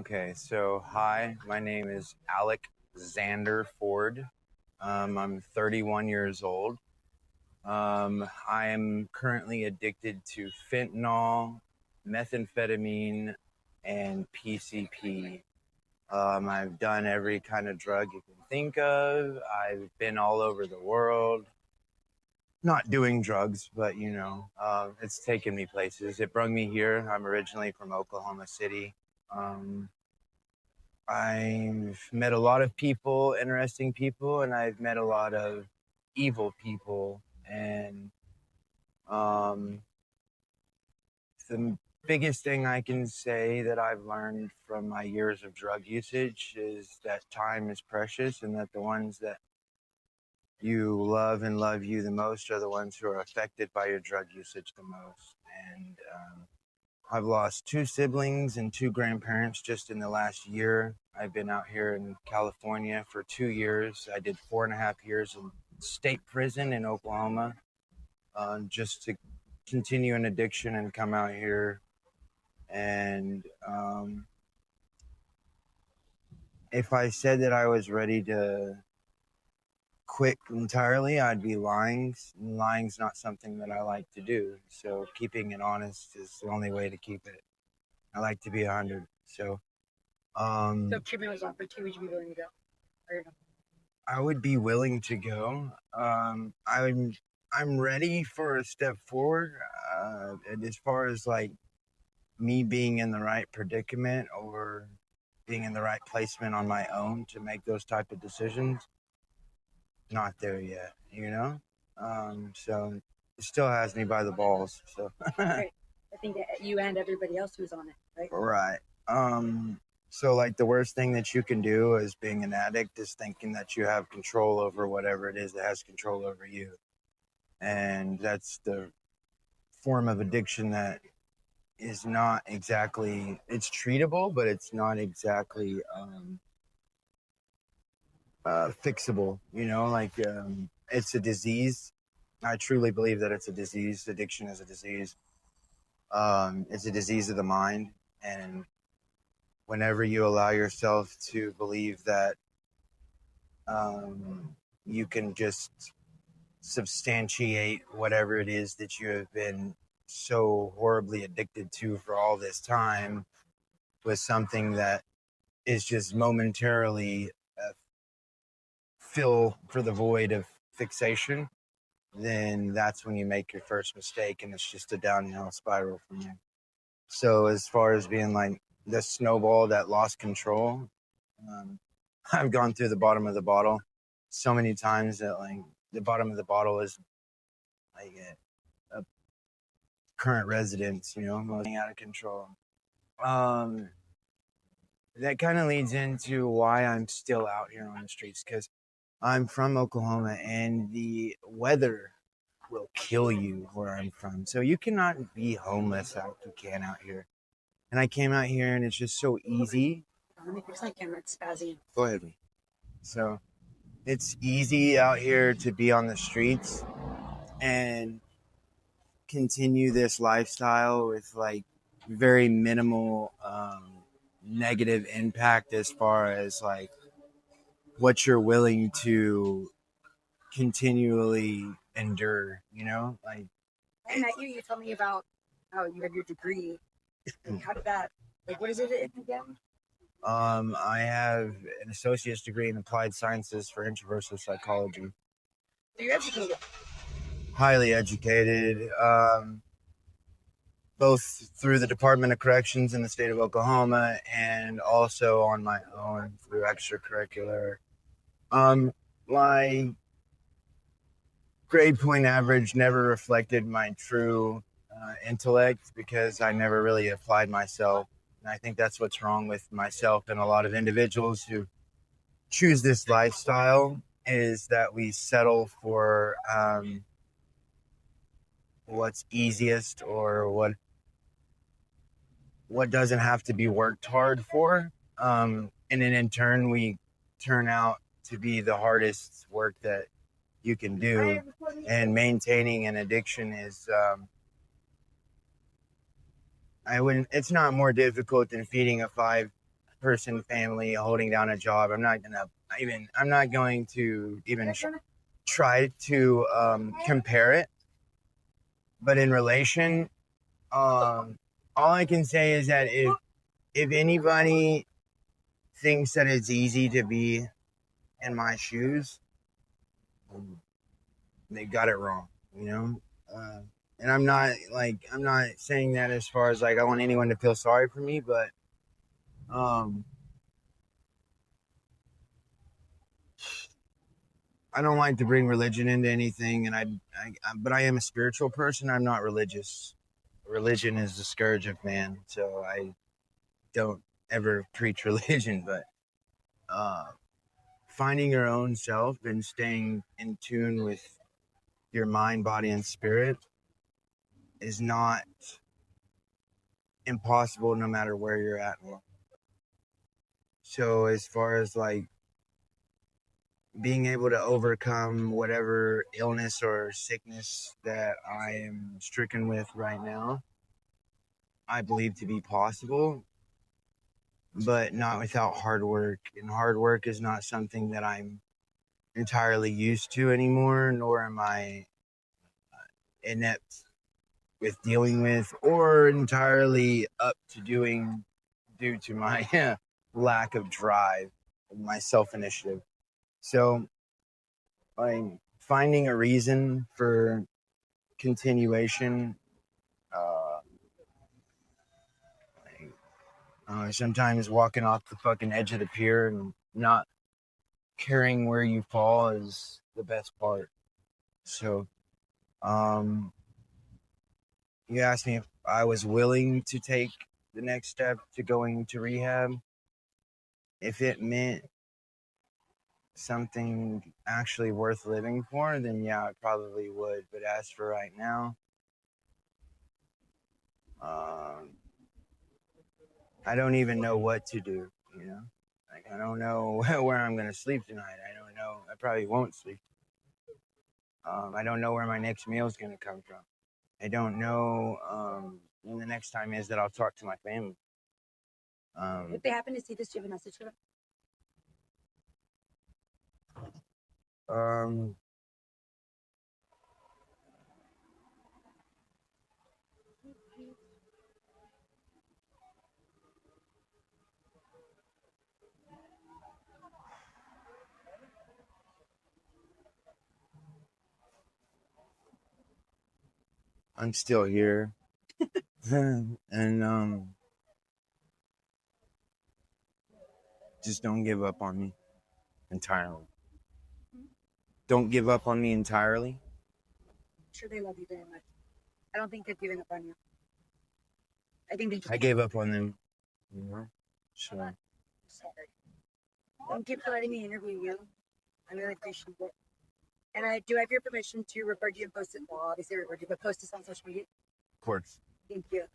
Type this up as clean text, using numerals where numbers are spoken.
Okay, so hi, my name is Alec Zander Ford. I'm 31 years old. I am currently addicted to fentanyl, methamphetamine, and PCP. I've done every kind of drug you can think of. I've been all over the world, not doing drugs, but it's taken me places. It brought me here. I'm originally from Oklahoma City. Um, I've met a lot of people, interesting people, and I've met a lot of evil people. And um, the biggest thing I can say that I've learned from my years of drug usage is that time is precious and that the ones that you love and love you the most are the ones who are affected by your drug usage the most. And I've lost two siblings and two grandparents just in the last year. I've been out here in California for 2 years. I did 4.5 years in state prison in Oklahoma, just to continue an addiction and come out here. And if I said that I was ready to quit entirely, I'd be lying. Lying's not something that I like to do. So keeping it honest is the only way to keep it. I like to be 100. So So if treatment was offered to you, would you be willing to go? Or no? I would be willing to go. I'm ready for a step forward. And as far as like me being in the right predicament or being in the right placement on my own to make those type of decisions, not there yet. So it still has me by the balls. So Right. I think that you and everybody else who's on it, right? right. So like the worst thing that you can do as being an addict is thinking that you have control over whatever it is that has control over you. And that's the form of addiction that is not exactly, it's treatable, but it's not exactly fixable, it's a disease. I truly believe that it's a disease. Addiction is a disease. It's a disease of the mind. And whenever you allow yourself to believe that you can just substantiate whatever it is that you have been so horribly addicted to for all this time with something that is just momentarily fill for the void of fixation, then that's when you make your first mistake and it's just a downhill spiral from you. So as far as being like the snowball that lost control, um, I've gone through the bottom of the bottle so many times that like the bottom of the bottle is like a current residence, getting out of control. Um, that kind of leads into why I'm still out here on the streets because I'm from Oklahoma and the weather will kill you where I'm from. So you cannot be homeless out you can out here. And I came out here and it's just so easy. Let me fix my camera. It's spazzy. Go ahead. So it's easy out here to be on the streets and continue this lifestyle with like very minimal negative impact as far as like what you're willing to continually endure, like I met you. You told me about how you had your degree. Like, how did that? Like, what is it again? I have an associate's degree in applied sciences for interpersonal psychology. So you're educated. Highly educated, both through the Department of Corrections in the state of Oklahoma and also on my own through extracurricular. My grade point average never reflected my true intellect because I never really applied myself. And I think that's what's wrong with myself and a lot of individuals who choose this lifestyle is that we settle for what's easiest or what doesn't have to be worked hard for. And then in turn, we turn out to be the hardest work that you can do. And maintaining an addiction is, it's not more difficult than feeding a 5 person family holding down a job. I'm not going to even try to compare it. But in relation, all I can say is that if anybody thinks that it's easy to be in my shoes, they got it wrong, you know. And I'm not saying that as far as like I want anyone to feel sorry for me, but um, I don't like to bring religion into anything, and but I am a spiritual person. I'm not religious. Religion is the scourge of man, so I don't ever preach religion. But uh, finding your own self and staying in tune with your mind, body, and spirit is not impossible, no matter where you're at. So as far as like being able to overcome whatever illness or sickness that I am stricken with right now, I believe to be possible, but not without hard work. And hard work is not something that I'm entirely used to anymore, nor am I inept with dealing with or entirely up to doing due to my lack of drive and my self initiative. So I'm finding a reason for continuation. Uh, Sometimes walking off the fucking edge of the pier and not caring where you fall is the best part. So, um, you asked me if I was willing to take the next step to going to rehab. If it meant something actually worth living for, then yeah, I probably would. But as for right now, um, I don't even know what to do, you know? Like, I don't know where I'm going to sleep tonight. I don't know. I probably won't sleep. I don't know where my next meal is going to come from. I don't know when the next time is that I'll talk to my family. If they happen to see this, do you have a message for them? Um, I'm still here. And just don't give up on me entirely. Don't give up on me entirely. I'm sure they love you very much. I don't think they've given up on you. I think they just I gave up on them, you know? So, sorry. Thank you for letting me interview you. I really appreciate it. And I do have your permission to refer to you and post it. Well, obviously refer to you, but post this on social media. of course. Thank you.